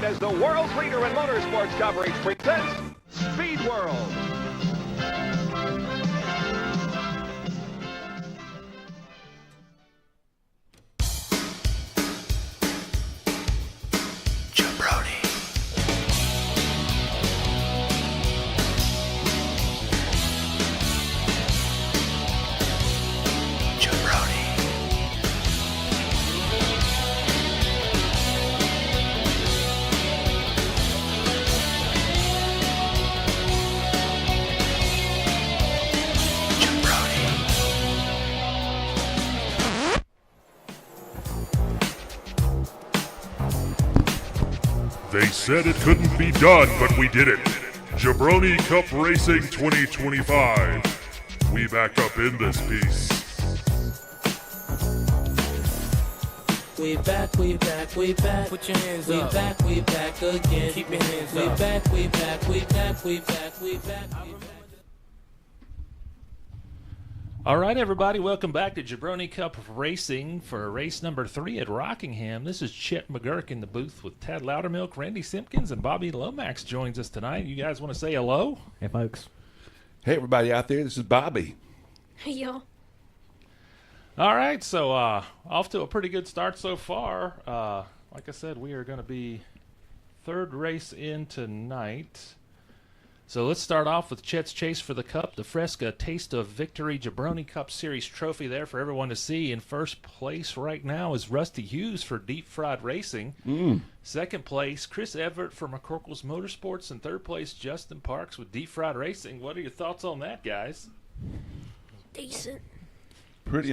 as the world's leader in motorsports coverage presents Speed World. Jabroni. Jabroni. They said it couldn't be done, but we did it. Jabroni Cup Racing 2025. We back up in this piece. We back, we back, we back. Put your hands up. We back again. Keep your hands up. We back, we back, we back, we back, we back. All right, everybody, welcome back to Jabroni Cup Racing for race number 3 at Rockingham. This is Chet McGurk in the booth with Tad Loudermilk, Randy Simpkins, and Bobby Lomax joins us tonight. You guys want to say hello? Hey, folks. Hey, everybody out there. This is Bobby. Hey, y'all. All right, so off to a pretty good start so far. Like I said, we are going to be third race in tonight. So let's start off with Chet's Chase for the Cup, the Fresca Taste of Victory Jabroni Cup Series trophy there for everyone to see. In first place right now is Rusty Hughes for Deep Fried Racing. Second place, Chris Everett for McCorkle's Motorsports. And third place, Justin Parks with Deep Fried Racing. What are your thoughts on that, guys? Decent. Pretty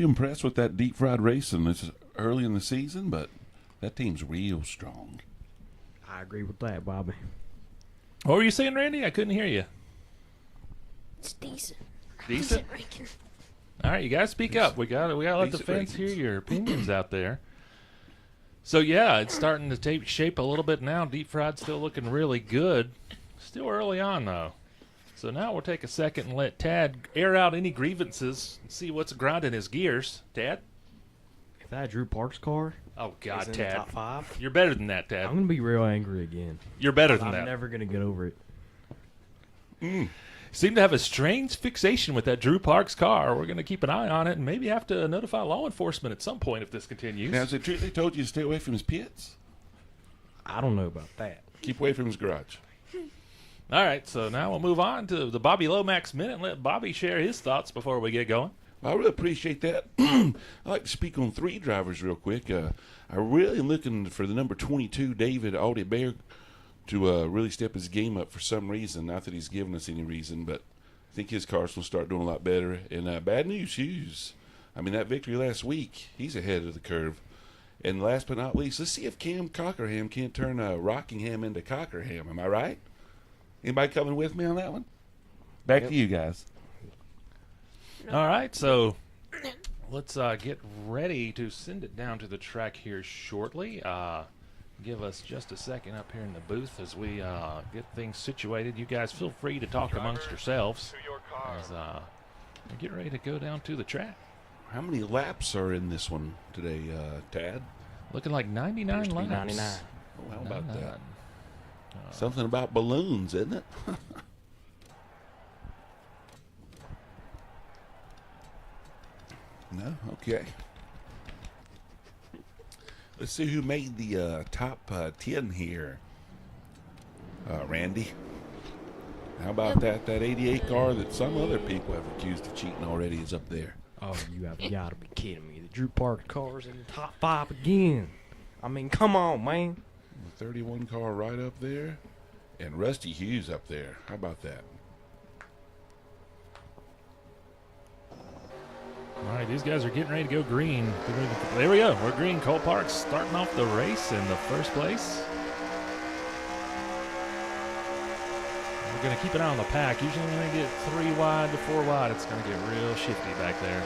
impressed with that Deep Fried Racing. This is early in the season, but that team's real strong. I agree with that, Bobby. What were you saying, Randy? I couldn't hear you. It's decent. Decent? Ranking. All right, you guys speak up. We got to let the Decent fans rankings. hear your opinions out there. So yeah, it's starting to take shape a little bit now. Deep Fried still looking really good. Still early on though. So now we'll take a second and let Tad air out any grievances and see what's grinding his gears. Tad? If that Drew Parks car Oh God, is in the Tad. top 5, You're better than that, I'm Tad. going to be real angry again. You're better than I'm that. never going to get over it. Seem to have a strange fixation with that Drew Parks car. We're going to keep an eye on it and maybe have to notify law enforcement at some point if this continues. Now, is it true they told you to stay away from his pits? I don't know about that. Keep away from his garage. All right, so now we'll move on to the Bobby Lomax minute and let Bobby share his thoughts before we get going. I really appreciate that. I'd like to speak on 3 drivers real quick. I really am looking for the number 22, David Aldebear, to really step his game up for some reason. Not that he's given us any reason, but I think his car's going to start doing a lot better. And bad news, Hughes. I mean, that victory last week, he's ahead of the curve. And last but not least, let's see if Cam Cockerham can't turn Rockingham into Cockerham. Am I right? Anybody coming with me on that one? Back to you guys. All right, so let's get ready to send it down to the track here shortly. Give us just a second up here in the booth as we get things situated. You guys feel free to talk amongst yourselves as we get ready to go down to the track. How many laps are in this one today, Tad? Looking like 99 Used to be laps. 99. Oh, how about 99. that? Something about balloons, isn't it? No? Okay. Let's see who made the top 10 here. Randy. How about that 88 car that some other people have accused of cheating already is up there? Oh, you have got to be kidding me. The Drew Parks car's in the top 5 again. I mean, come on, man. The 31 car right up there. And Rusty Hughes up there. How about that? All right, these guys are getting ready to go green. There we go. We're green. Cole Parks starting off the race in the first place. We're going to keep an eye on the pack. Usually when they get 3 wide to 4 wide, it's going to get real shifty back there.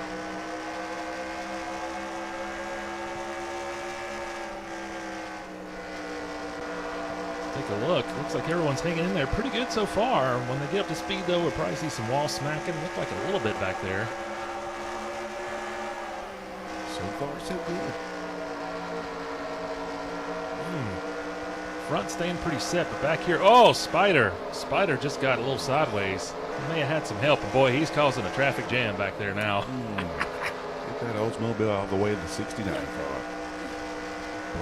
Take a look. Looks like everyone's hanging in there pretty good so far. When they get up to speed, though, we'll probably see some wall smacking. Look like a little bit back there. So far, so good. front staying pretty set, but back here, oh, Spider just got a little sideways. He may have had some help, and boy, he's causing a traffic jam back there now. Get that Oldsmobile out of the way of the 69 car.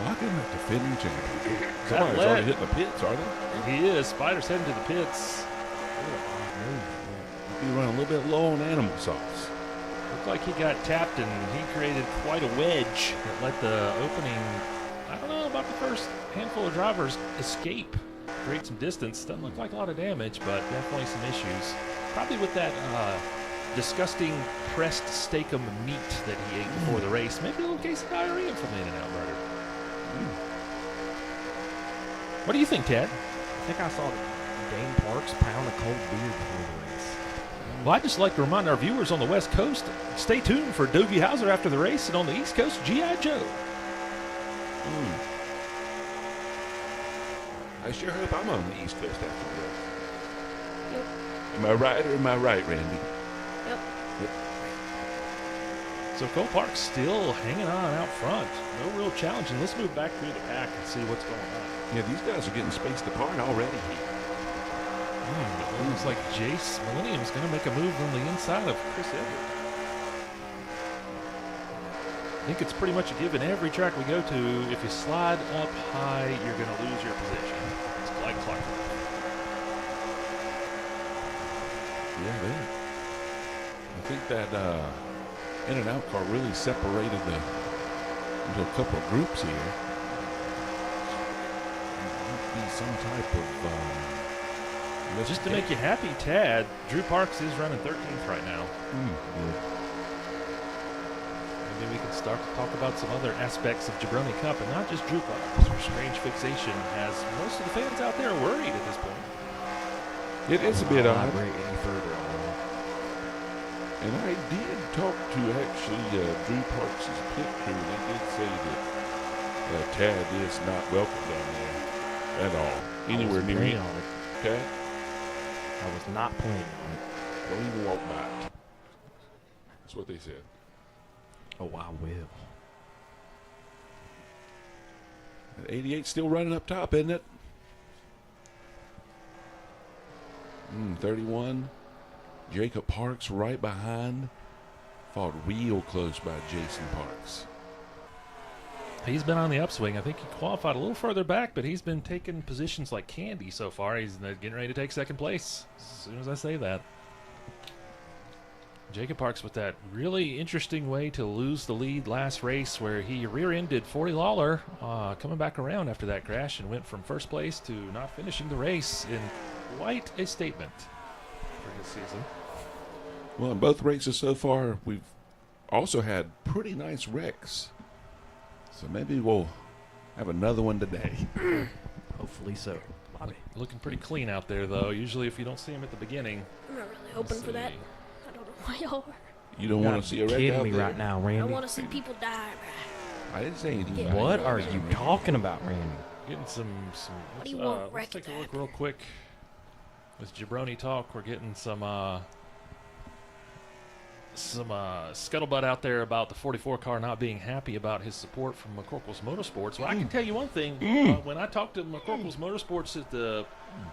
Blocking the defending champion. Somebody's already hitting the pits, are they? He is. Spider's heading to the pits. Be running a little bit low on animal sauce. Looked like he got tapped, and he created quite a wedge that let the opening, I don't know, about the first handful of drivers escape, create some distance. Doesn't look like a lot of damage, but definitely some issues. Probably with that disgusting pressed steakum meat that he ate before the race. Maybe a little case of diarrhea from the In-N-Out burger. What do you think, Ted? I think I saw Dane Parks pound a cold beer before the race. Well, I'd just like to remind our viewers on the West Coast, stay tuned for Doogie Howser after the race, and on the East Coast, G.I. Joe. I sure hope I'm on the East Coast after the race. Yep. Am I right or am I right, Randy? Yep. So Cole Park's still hanging on out front. No real challenge. And let's move back through the pack and see what's going on. Yeah, these guys are getting spaced apart already here. It looks like Jace Millennium's going to make a move on the inside of Chris Everett. I think it's pretty much a given every track we go to. If you slide up high, you're going to lose your position. It's like clockwork. Yeah, they. I think that In-N-Out car really separated into a couple of groups here. Be some type of. Just to make you happy, Tad, Drew Parks is running 13th right now. Maybe we can start to talk about some other aspects of Jabroni Cup, and not just Drew Parks, where Strange Fixation has most of the fans out there worried at this point. It is a bit odd. Elaborate any further on that. And I did talk to actually Drew Parks' pit crew, and they did say that Tad is not welcome down there at all. Anywhere near playing him. on it. Okay? I was not playing on it. Don't even walk by it. That's what they said. Oh, I will. And 88 still running up top, isn't it? 31. Jacob Parks right behind. Fought real close by Jason Parks. He's been on the upswing. I think he qualified a little further back, but he's been taking positions like candy so far. He's getting ready to take second place as soon as I say that. Jacob Parks with that really interesting way to lose the lead last race where he rear-ended 40 Lawler coming back around after that crash and went from first place to not finishing the race in quite a statement for his season. Well, in both races so far, we've also had pretty nice wrecks. So maybe we'll have another one today. Hopefully so. Bobby. Looking pretty clean out there, though. Usually if you don't see him at the beginning. I'm not really hoping for that. I don't know why y'all are. You don't want to see a wreck kidding out me there? right now, I Randy. want to see people die. I didn't say anything. Yeah. about What it. are you talking about, Randy? Getting some do you want let's wreck take a that? look real quick. With Jabroni talk, we're getting some scuttlebutt out there about the 44 car not being happy about his support from McCorkle's Motorsports. Well, I can tell you one thing. When I talked to McCorkle's Motorsports at the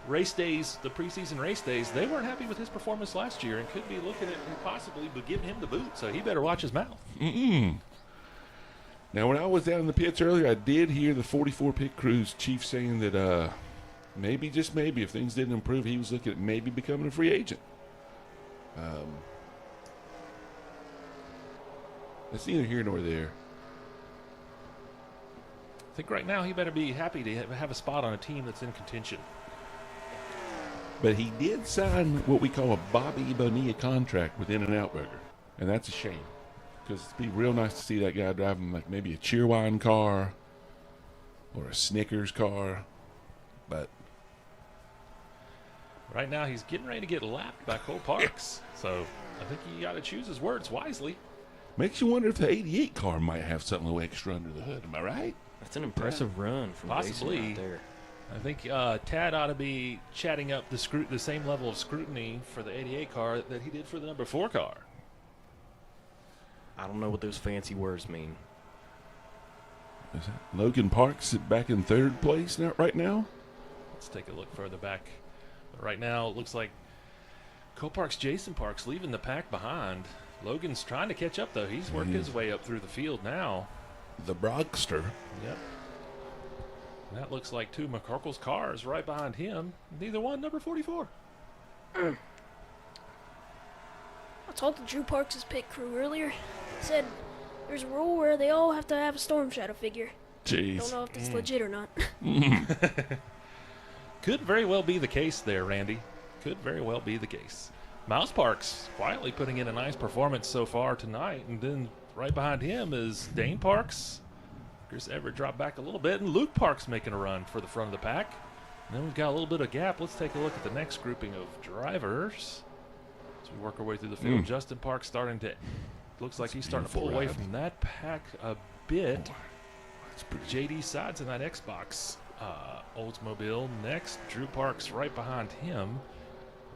race days, the preseason race days, they weren't happy with his performance last year and could be looking at possibly giving him the boot. So he better watch his mouth. Now, when I was down in the pits earlier, I did hear the 44 pit crew's chief saying that maybe, just maybe, if things didn't improve, he was looking at maybe becoming a free agent. It's neither here nor there. I think right now he better be happy to have a spot on a team that's in contention. But he did sign what we call a Bobby Bonilla contract with In-N-Out Burger. And that's a shame. Because it'd be real nice to see that guy driving like maybe a Cheerwine car or a Snickers car. But Right now he's getting ready to get lapped by Cole Parks. So I think you got to choose his words wisely. makes you wonder if the 88 car might have something a little extra under the hood. Am I right? That's an impressive run from Possibly. Jason out there. I think Tad ought to be chatting up the same level of scrutiny for the 88 car that he did for the number 4 car. I don't know what those fancy words mean. Is that Logan Parks back in third place now, right now? Let's take a look further back. But right now, it looks like Copark's Jason Parks leaving the pack behind. Logan's trying to catch up, though. He's worked his way up through the field now. The Brogster. Yep. And that looks like two McCorkle's cars right behind him. Neither one number 44. I talked to Drew Parks' pit crew earlier. He said there's a rule where they all have to have a Storm Shadow figure. Jeez. Don't know if that's legit or not. Could very well be the case there, Randy. Could very well be the case. Mouse Parks quietly putting in a nice performance so far tonight. And then right behind him is Dane Parks. Chris Everett dropped back a little bit. And Luke Parks making a run for the front of the pack. And then we've got a little bit of gap. Let's take a look at the next grouping of drivers. As we work our way through the field, Justin Parks starting to, looks like he's starting to pull away from that pack a bit. JD Sides in that Xbox Oldsmobile. Next, Drew Parks right behind him.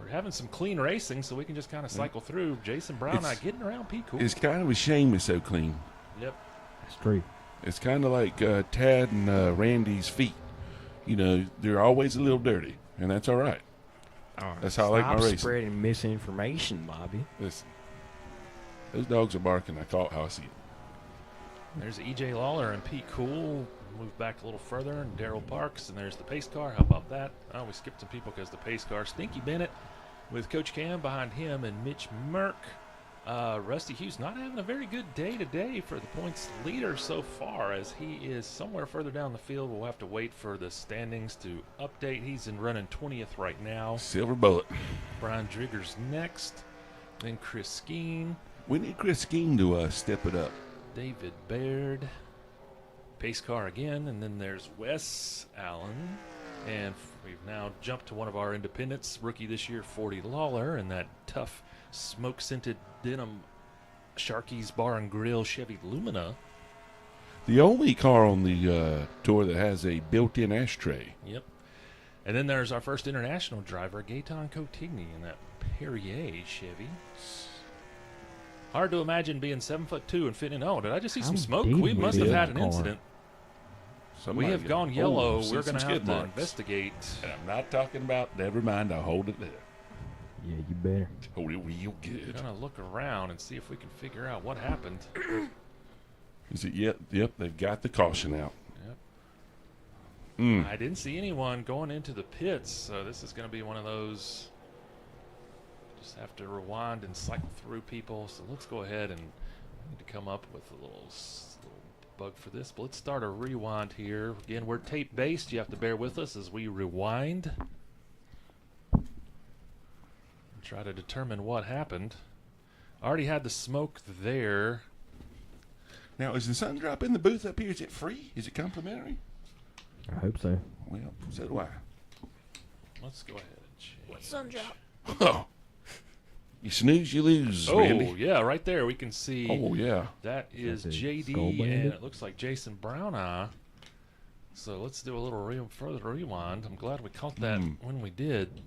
We're having some clean racing, so we can just kind of cycle through. Jason Brown getting around P. Cool. It's kind of a shame it's so clean. Yep. That's true. It's kind of like Tad and Randy's feet. You know, they're always a little dirty, and that's all right. That's how I like my racing. Spreading misinformation, Bobby. Listen, those dogs are barking. I call it how I see it. There's EJ Lawler and Pete Cool. Move back a little further, and Daryl Parks, and there's the pace car. How about that? Oh, we skipped some people because the pace car. Stinky Bennett with Coach Cam behind him, and Mitch Merck. Rusty Hughes not having a very good day today for the points leader so far, as he is somewhere further down the field. We'll have to wait for the standings to update. He's in running 20th right now. Silver bullet. Brian Drigger's next. Then Chris Skeen. We need Chris Skeen to step it up. David Baird. Pace car again, and then there's Wes Allen. And we've now jumped to one of our independents, rookie this year, 40 Lawler, and that tough smoke-scented denim Sharky's Bar and Grill Chevy Lumina. The only car on the tour that has a built-in ashtray. Yep. And then there's our first international driver, Gaetan Cotigny, in that Perrier Chevy. Hard to imagine being 7'2" and fitting in. Oh, did I just see some smoke? We must have had an incident. Somebody We have gone yellow. see We're some going to skid have to marks. investigate. And I'm not talking about, never mind, I'll hold it there. Yeah, you better. Hold it real We're good. going to look around and see if we can figure out what happened. Is it yep, they've got the caution out. Yep. I didn't see anyone going into the pits, so this is going to be one of those. Just have to rewind and cycle through people. So let's go ahead and need to come up with a little bug for this. But let's start a rewind here. Again, we're tape based. You have to bear with us as we rewind and try to determine what happened. Already had the smoke there. Now, is the sun drop in the booth up here? Is it free? Is it complimentary? I hope so. Well, so do I. Let's go ahead and change. Sun drop. Oh. You snooze, you lose, Oh, Randy. yeah, right there we can see. Oh, yeah. That is That's a JD, skull and bandit? it looks like Jason Brown. So let's do a little further rewind. I'm glad we caught that when we did.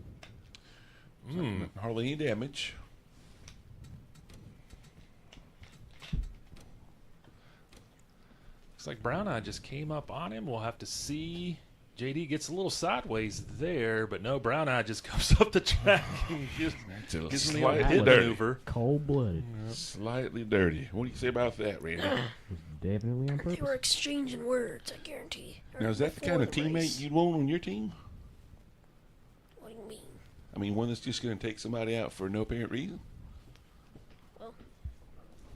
Hardly any damage. Looks like Brown just came up on him. We'll have to see. JD gets a little sideways there, but no, Brown just comes up the track and gives him the old slightly hit dirty. maneuver. Cold-blooded. Slightly dirty. What do you say about that, Randy? Definitely on They purpose. were exchanging words, I guarantee. Now, is that the kind of teammate you'd want on your team? What do you mean? I mean, one that's just going to take somebody out for no apparent reason? Well,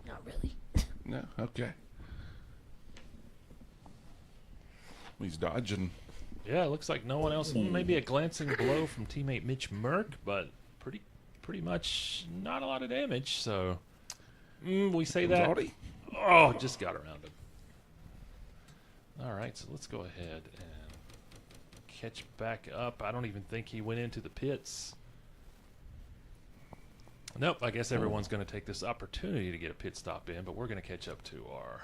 not really. No? Okay. He's dodging. Yeah, it looks like no one else. Maybe a glancing blow from teammate Mitch Merck, but pretty much not a lot of damage. So we say that. Audi? Oh, just got around him. All right, so let's go ahead and catch back up. I don't even think he went into the pits. Nope, I guess everyone's going to take this opportunity to get a pit stop in, but we're going to catch up to our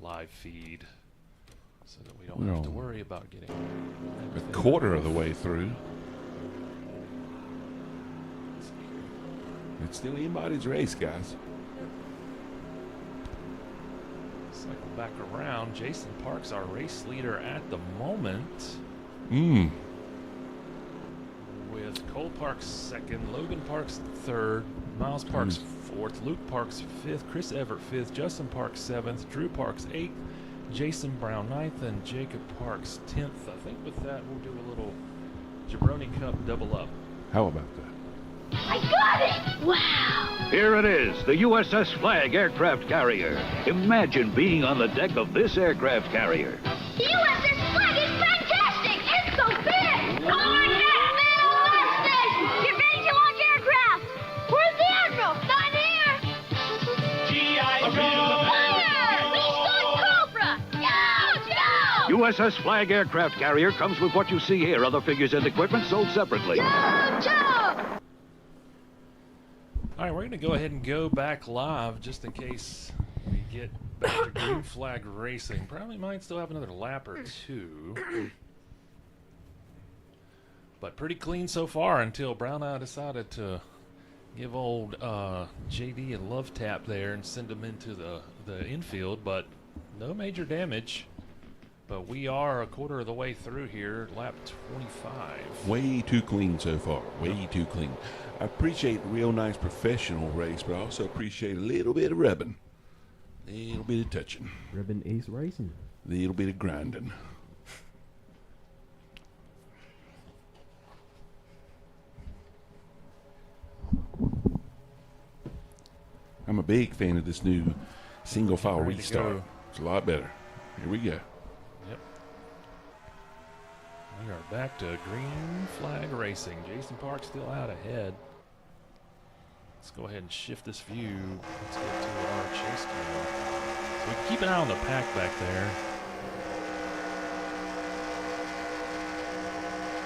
live feed so that we don't have to worry about getting A quarter of the way through. It's still anybody's race, guys. cycle back around. Jason Parks, our race leader at the moment. With Cole Parks second, Logan Parks third, Miles Parks fourth, Luke Parks fifth, Chris Everett fifth, Justin Parks seventh, Drew Parks eighth, Jason Brown ninth, and Jacob Parks 10th. I think with that we'll do a little Jabroni Cup double up. How about that? I got it! Wow! Here it is, the USS Flag aircraft carrier. Imagine being on the deck of this aircraft carrier. The USS Flag is fantastic! It's so big! Alert that middle Get ready to launch aircraft! Where's the Admiral? Not here! G.I. Joe! Fire! We start Cobra! Go! Go! USS Flag aircraft carrier comes with what you see here. Other figures and equipment sold separately. Go! Joe! All right, we're going to go ahead and go back live just in case we get back to Green Flag Racing. Probably might still have another lap or two. But pretty clean so far until Brown Eye decided to give old JD a love tap there and send him into the infield, but no major damage. But we are a quarter of the way through here, lap 25. Way too clean so far. Way too clean. I appreciate a real nice professional race, but I also appreciate a little bit of rubbing. A little bit of touching. Ribbon Ace Racing. A little bit of grinding. I'm a big fan of this new single file Ready to restart. go. It's a lot better. Here we go. Yep. We are back to Green Flag Racing. Jason Parks still out ahead. Let's go ahead and shift this view. Let's get to our chase cam. So we can keep an eye on the pack back there.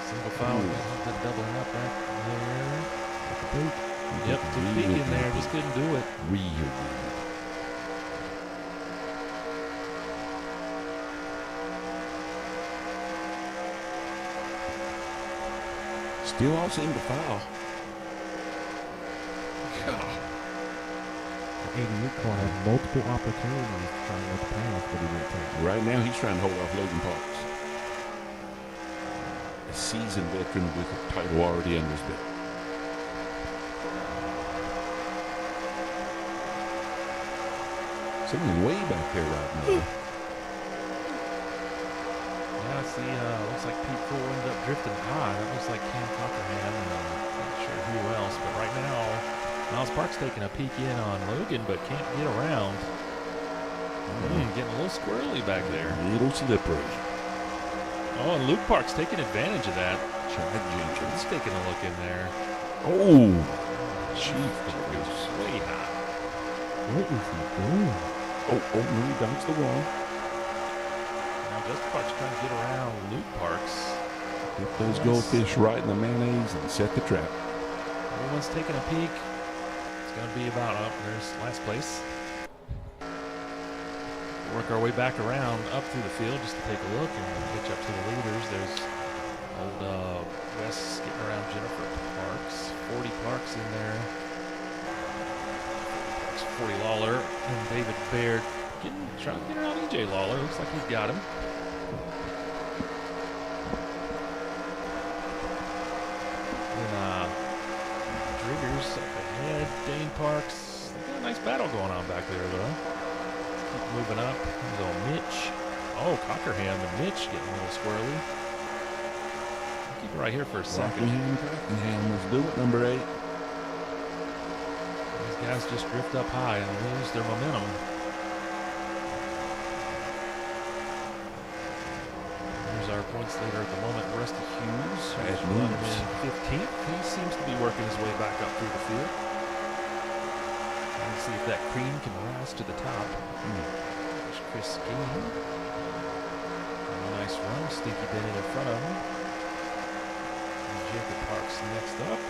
Single file, the doubling up back there. Yep, took peek in there, just couldn't do it. Real good. Still all seem to foul. Aiden Lucar had multiple opportunities to try and let the pass, but he didn't take it. Right now, he's trying to hold off Logan Parks. A seasoned veteran with a title already under his belt. Someone way back there right now. Yeah, see, looks like Pete Cole ended up drifting high. That looks like Cam Cockerham, and I'm not sure who else. But right now, Miles Parks taking a peek in on Logan, but can't get around. Getting a little squirrely back there. A little slippery. Oh, and Luke Parks taking advantage of that. Chad Jenkins. He's taking a look in there. Oh, Chief Goes way high. What is he doing? Oh, no, he dodged the wall. Now Justin Parks trying to get around Luke Parks. Get those goldfish right in the mayonnaise and set the trap. Everyone's taking a peek. It's going to be about up. There's last place. Work our way back around up through the field just to take a look and catch up to the leaders. There's old Wes getting around Jennifer Parks. 40 Parks in there. 40 Lawler and David Baird trying to get around EJ Lawler. Looks like he's got him. And Driggers up ahead. Dane Parks. They got a nice battle going on back there, though. Keep moving up. There's old Mitch. Oh, Cockerham and Mitch getting a little squirrely. I'll keep it right here for a second. Rockingham, let's do it, number 8. These guys just drift up high and lose their momentum. There's our points leader at the moment, Rusty Hughes. Who's running in 15th. He seems to be working his way back up through the field. Let's see if that cream can rise to the top. There's Chris King. Nice run. Stinky Bennett in front of him. And Jacob Parks next up.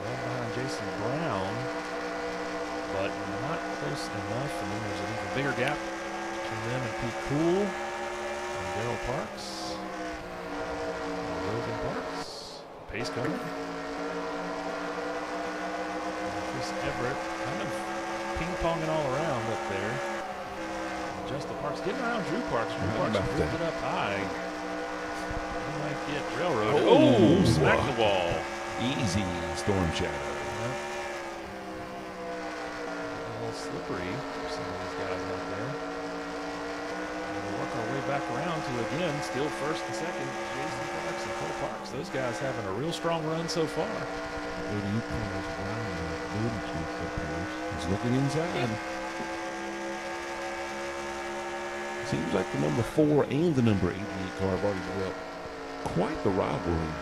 Right behind Jason Brown, but not close enough. And then there's an even bigger gap between them and Pete Cool and Daryl Parks. And Logan Parks. Pace car. And Chris Everett kind of ping-ponging all around up there. Justin Parks getting around Drew Parks. Drew How Parks about moved that? it up high. He might get railroaded. Oh, Oh, smack the wall. Easy Storm Shadow. Yep. A little slippery for some of these guys out there. And we'll work our way back around to, again, still first and second, Jason Parks and Cole Parks. Those guys having a real strong run so far. He's looking inside. Seems like the number 4 and the number 88 car have already developed quite the rivalry.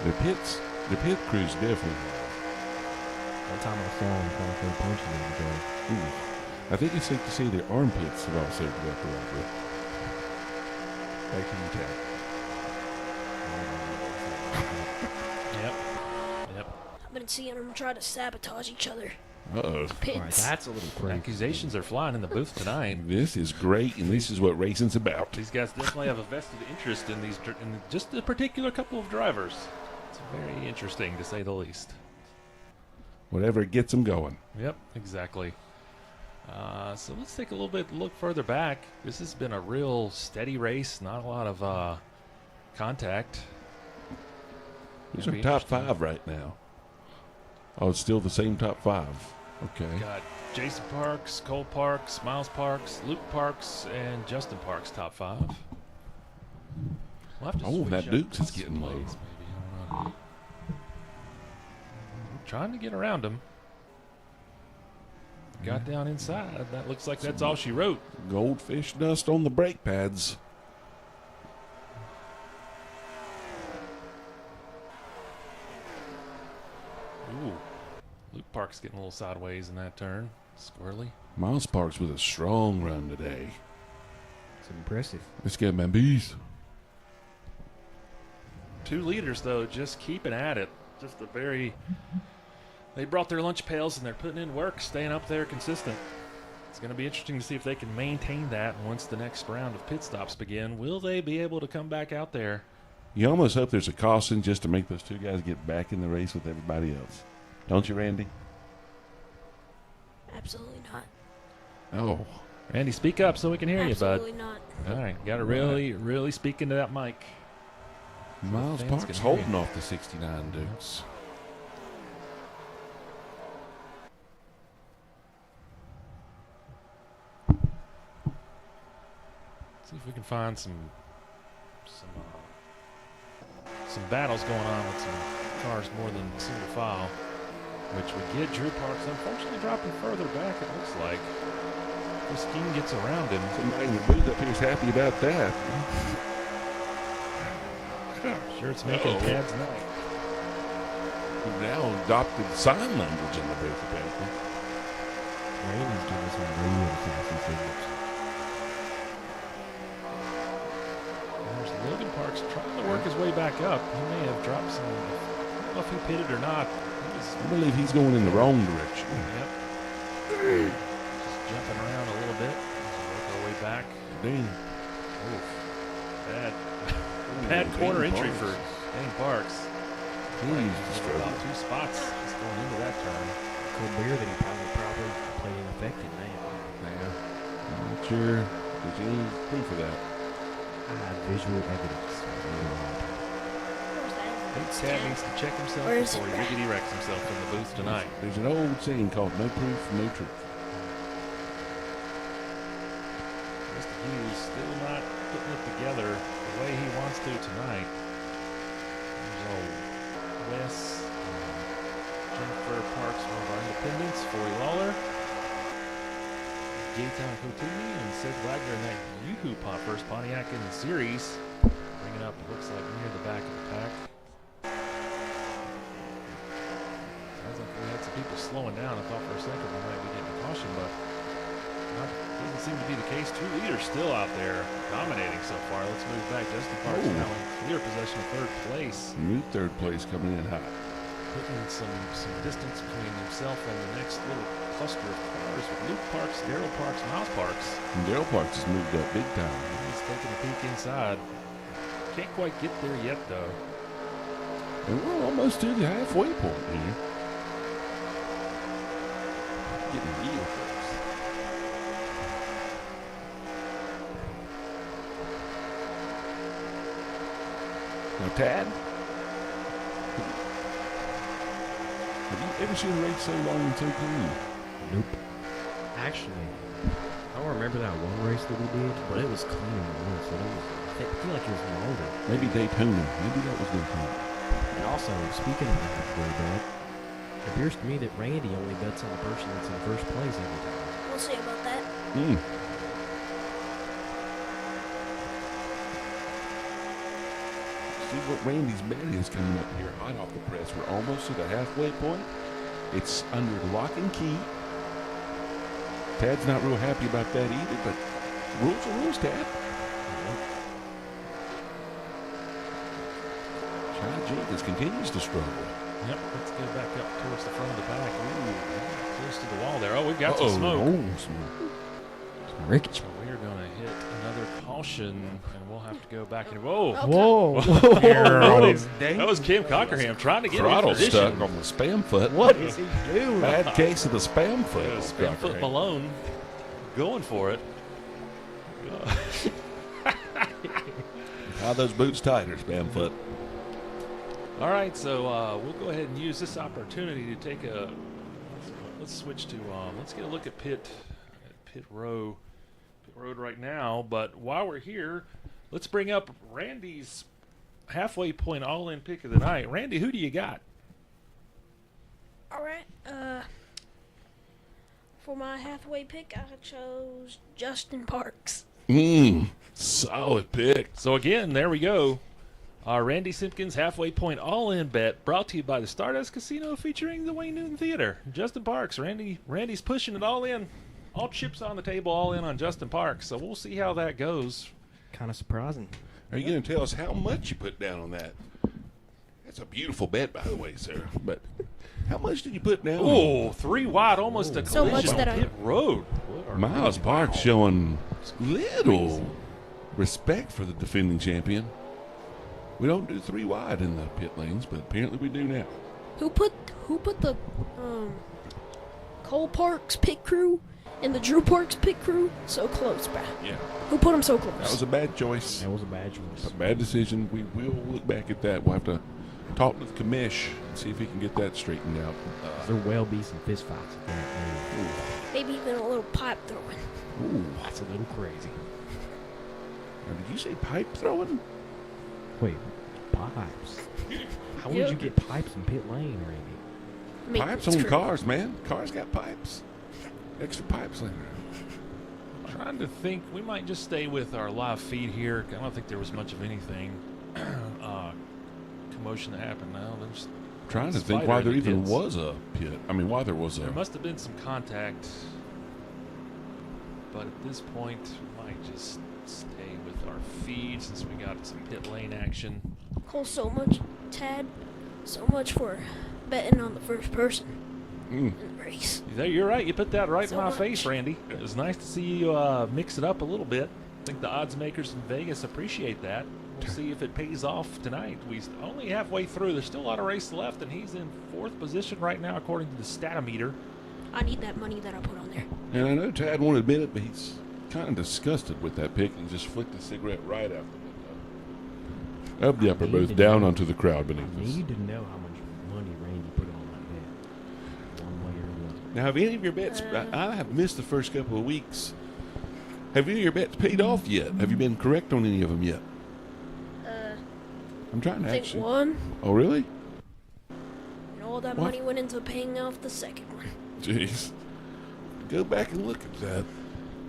The pit crews definitely have. One time I saw him kind of throw punches in the door. Ooh. I think it's safe to say their armpits have also developed a rivalry. Back to you, Ted. Yep. Yep. I've been seeing them try to sabotage each other. Uh-oh. All right, Pits. that's a little crazy. Accusations are flying in the booth tonight. This is great, and this is what racing's about. These guys definitely have a vested interest in these, in just a particular couple of drivers. It's very interesting, to say the least. Whatever gets them going. Yep, exactly. So let's take a little bit look further back. This has been a real steady race, not a lot of contact. These Gonna are be top interesting. 5 right now. Oh, it's still the same top 5. Okay. Got Jason Parks, Cole Parks, Miles Parks, Luke Parks, and Justin Parks, top 5. We'll have to Oh, switch that up Dukes is some getting low. ways, maybe. I don't know. Trying to get around him. Got down inside. That looks like that's all she wrote. Goldfish dust on the brake pads. Ooh. Luke Parks getting a little sideways in that turn. Squirrely. Miles Parks with a strong run today. It's impressive. Let's get my bees. 2 leaders, though, just keeping at it. Just a very... They brought their lunch pails, and they're putting in work, staying up there consistent. It's going to be interesting to see if they can maintain that once the next round of pit stops begin. Will they be able to come back out there? You almost hope there's a caution just to make those 2 guys get back in the race with everybody else. Don't you, Randy? Absolutely not. Oh. Randy, speak up so we can hear Absolutely you, not. bud. All right, got to really speak into that mic. Miles fans Parks can hear holding you. off the 69 Dukes. See if we can find some battles going on with some cars more than single file, which would get Drew Parks unfortunately dropping further back. It looks like this scheme gets around him. Somebody in the booth up here is happy about that. Sure, it's making Tad's night. We've now adopted sign language in the booth, apparently. Randy's doing some real fancy things. There's Logan Parks trying to work his way back up. He may have dropped some. I don't know if he pitted or not. I believe he's going in the wrong direction. Yep. Just jumping around a little bit. Work our way back. Dang. Oof. Bad corner entry for Dane Parks. He's About 2 spots just going into that turn. Cool beer that he probably played affected now. I'm not sure there's any proof of that. Visual evidence. I think Tad needs to check himself Where's before he Brad? riggedy wrecks himself in the booth tonight. There's an old saying called no proof, no truth. Mr. Hughes still not putting it together the way he wants to tonight. There's old Wes, Jennifer Parks, one of our independents, Foy Lawler, Gaetan Kotuni, and Seth Wagner in that Yoo-Hoo first Pontiac in the series. Bringing up, it looks like near the back of the pack. Sounds like we had some people slowing down. I thought for a second we might be getting a caution, but doesn't seem to be the case. 2 leaders still out there dominating so far. Let's move back. Justin Parks Ooh. now in clear possession of 3rd place. New 3rd place coming in hot. Putting some distance between himself and the next little cluster of cars with Luke Parks, Daryl Parks, Miles Parks. And Daryl Parks has moved up big time. He's taking a peek inside. Can't quite get there yet, though. And we're almost to the halfway point here. Getting real close. Now, Tad, have you ever seen a race so long and so clean? Nope. Actually, I don't remember that one race that we did, but it was clean once. I feel like it was longer. Maybe Daytona. Maybe that was Daytona. And also, speaking of halfway bet, it appears to me that Randy only bets on the person that's in first place every time. We'll see about that. See what Randy's bet is coming up here hot off the press. We're almost to the halfway point. It's under lock and key. Tad's not real happy about that either, but rules are rules, Tad. China Jenkins continues to struggle. Yep, let's go back up towards the front of the pack. Ooh, close to the wall there. Oh, we've got some smoke. Oh, smoke. Some wreckage. So we're going to hit another caution, and we'll have to go back and... Whoa. Whoa. That was Kim Cockerham trying to get Throttle in position. stuck on the spam foot. What is he doing? Bad case of the spam foot. Yeah, spam foot Malone going for it. How those boots tighter, spam foot. All right, so we'll go ahead and use this opportunity to take a... Let's switch to... let's get a look at pit road right now. But while we're here, let's bring up Randy's halfway point all-in pick of the night. Randy, who do you got? All right. For my halfway pick, I chose Justin Parks. Solid pick. So again, there we go. Randy Simpkins halfway point all-in bet brought to you by the Stardust Casino featuring the Wayne Newton Theater. Justin Parks. Randy's pushing it all in. All chips on the table, all in on Justin Parks. So we'll see how that goes. Kind of surprising. Are you going to tell us how much you put down on that? That's a beautiful bet, by the way, sir. But how much did you put down? Oh, 3 wide, almost a collision So much that on pit road. Miles Parks showing little respect for the defending champion. We don't do 3 wide in the pit lanes, but apparently we do now. Who put the Cole Parks pit crew and the Drew Parks pit crew so close, bruh? Yeah. Who put them so close? That was a bad choice. That was a bad choice. A bad decision. We will look back at that. We'll have to talk to the commish and see if we can get that straightened out. There will be some fist fights. Maybe even a little pipe throwing. Ooh. That's a little crazy. Now, did you say pipe throwing? Wait, pipes? How would Yeah. you get pipes in pit lane, Randy? I mean, Pipes it's on true. cars, man. Cars got pipes. Extra pipes later. Trying to think, we might just stay with our live feed here. I don't think there was much of anything commotion that happened now. There's Trying to Spider think why in there the even pits. was a pit. I mean, why there was There a... must have been some contact, but at this point, we might just stay with our feed since we got some pit lane action. Cole, so much, Tad, so much for betting on the first person in the race. You're right. You put that right So in my much. face, Randy. It was nice to see you mix it up a little bit. I think the odds makers in Vegas appreciate that. We'll see if it pays off tonight. We're only halfway through. There's still a lot of race left, and he's in 4th position right now according to the statometer. I need that money that I put on there. And I know Tad won't admit it, but he's kind of disgusted with that pick and just flicked the cigarette right out the window. Up the upper booth, down onto the crowd beneath I us. need to know how much money Randy put on that bet. One way or another. Now, have any of your bets... I have missed the first couple of weeks. Have any of your bets paid off yet? Have you been correct on any of them yet? I'm trying to I think actually... one, Oh, really? and all that What? money went into paying off the second one. Jeez. Go back and look at that.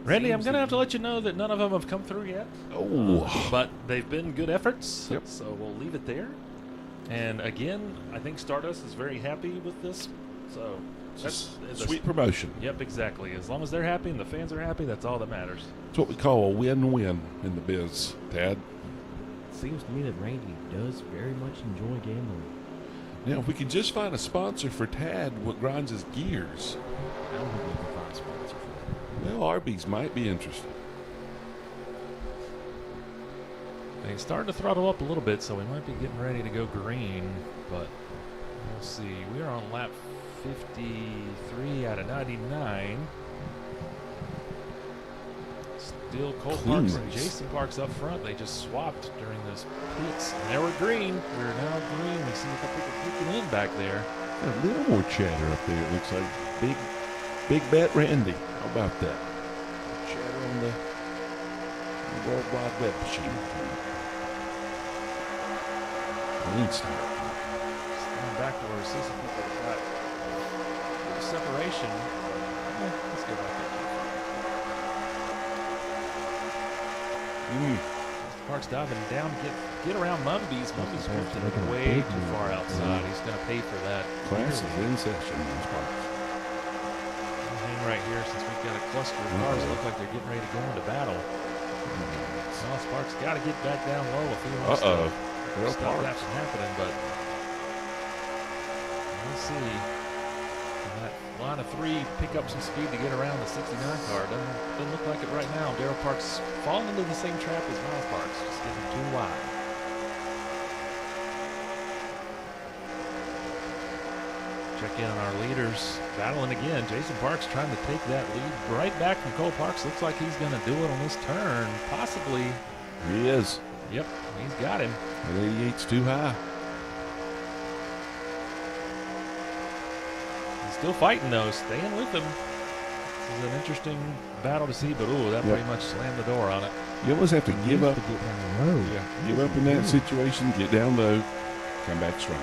Randy, I'm going to have to let you know that none of them have come through yet. Oh. But they've been good efforts, Yep. so we'll leave it there. And again, I think Stardust is very happy with this. So that's Sweet promotion. Yep, exactly. As long as they're happy and the fans are happy, that's all that matters. It's what we call a win-win in the biz, Tad. Seems to me that Randy does very much enjoy gambling. Now, if we could just find a sponsor for Tad, what grinds his gears. I don't think we can find a sponsor for that. Well, Arby's might be interested. They started to throttle up a little bit, so we might be getting ready to go green, but we'll see. We are on lap 53 out of 99. Still still Cole Clean Parks and race. Jason Parks up front. They just swapped during those pits. And they were green. We're now green. We see a couple people peeking in back there. A little more chatter up there. It looks like Big Bet Randy. How about that? Chatter on the World Wide Web machine. Clean start. Going back to where we see some people that got a little separation. Let's go back there. Parks diving down to get around Mumby's. Mumby's drifting way too far outside. He's going to pay for that. Class is in session. We'll hang right here since we've got a cluster of cars that look like they're getting ready to go into battle. Well, Sparks got to get back down low if he wants to stop that from happening, but we'll see. That line of three pick up some speed to get around the 69 car. Doesn't look like it right now. Darrell Parks falling into the same trap as Miles Parks, just getting too wide. Check in on our leaders, battling again. Jason Parks trying to take that lead right back from Cole Parks. Looks like he's going to do it on this turn, possibly. He is. Yep, he's got him. That 88's too high. Still fighting though, staying with him. This is an interesting battle to see, but that pretty much slammed the door on it. You almost have to give up. To get down the road. Yeah, give up in that situation, get down low, come back strong.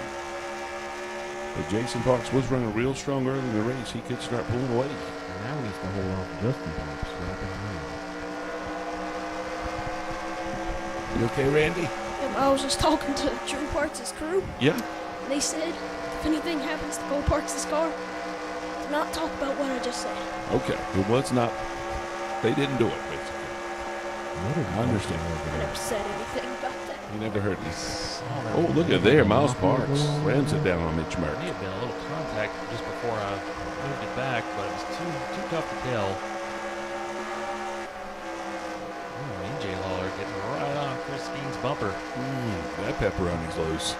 But Jason Parks was running real strong early in the race. He could start pulling away. And now he needs to hold on to Justin Parks right behind. You okay, Randy? I was just talking to Drew Parks' crew. Yeah. They said if anything happens to Cole Parks' car, do not talk about what I just said. Okay. It was not. They didn't do it, basically. I understand. I never said anything about that. You never heard me. Oh, look at there. Miles Parks slams it down on Mitch Murray. May have been a little contact just before I moved it back, but it was too tough to tell. AJ Lawler getting right on Chris Skeen's bumper. That pepperoni's loose.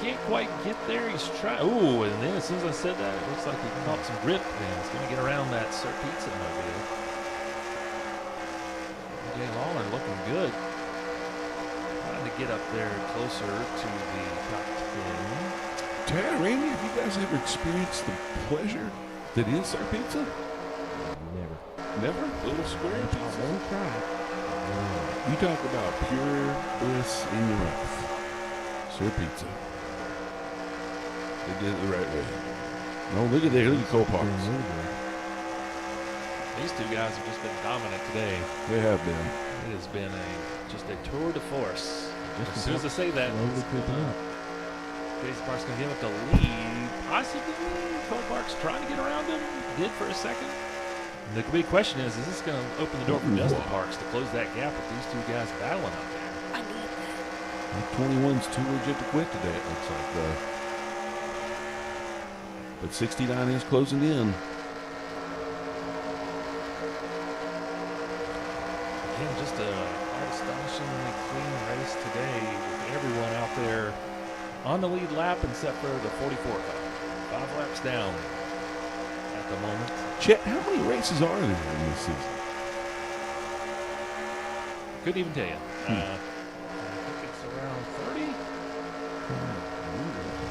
Can't quite get there. He's trying. Ooh, and then as soon as I said that, it looks like he caught some grip and he's going to get around that Sir Pizza mobile. AJ Lawler looking good. Trying to get up there closer to the top 10. Tad, Randy, have you guys ever experienced the pleasure that is Sir Pizza? Never. Never? Little square pizza? Don't try. You talk about pure bliss in your mouth. Sir Pizza. They did it the right way. No, look at there. Look at Cole Parks. These two guys have just been dominant today. They have been. It has been just a tour de force. As soon as I say that, Jason Parks going to give up the lead. Possibly Cole Parks trying to get around him. Did for a second. And the big question is this going to open the door for Justin Parks to close that gap with these two guys battling out there? I need that. 21's too legit to quit today, it looks like. But 69 is closing in. Again, just a quite astonishingly clean race today with everyone out there on the lead lap except for the 44 car. 5 laps down at the moment. Chet, how many races are there in this season? Couldn't even tell you. I think it's around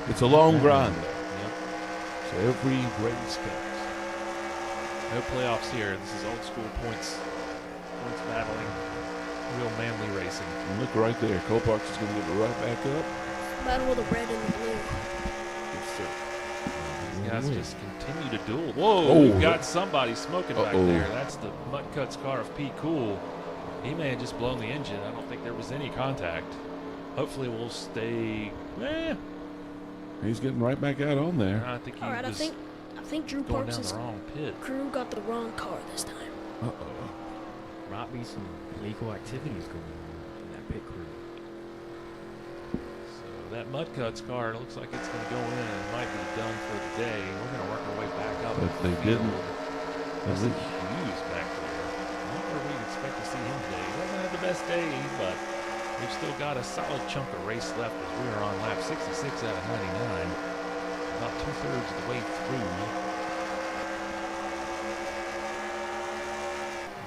30. It's a long grind. Yep. So every race counts. No playoffs here. This is old school points battling, real manly racing. And look right there. Cole Parks is going to get right back up. Battle with the red and the blue. Yes, sir. These guys just continue to duel. Whoa, Oh. we've got somebody smoking back Uh-oh. there. That's the Mutt Cuts car of P. Cool. He may have just blown the engine. I don't think there was any contact. Hopefully we'll stay. He's getting right back out on there. I think he All right, I was think Drew going Parks' down the wrong pit. crew got the wrong car this time. Uh-oh. Might be some illegal activities going on in that pit crew. So that Mud Cuts car looks like it's going to go in and it might be done for the day. We're going to work our way back up. But the they field. didn't. That's Hughes back there. Not where we'd expect to see him today. He doesn't have the best day, but we've still got a solid chunk of race left as we are on lap 66 out of 99. about 2/3 of the way through.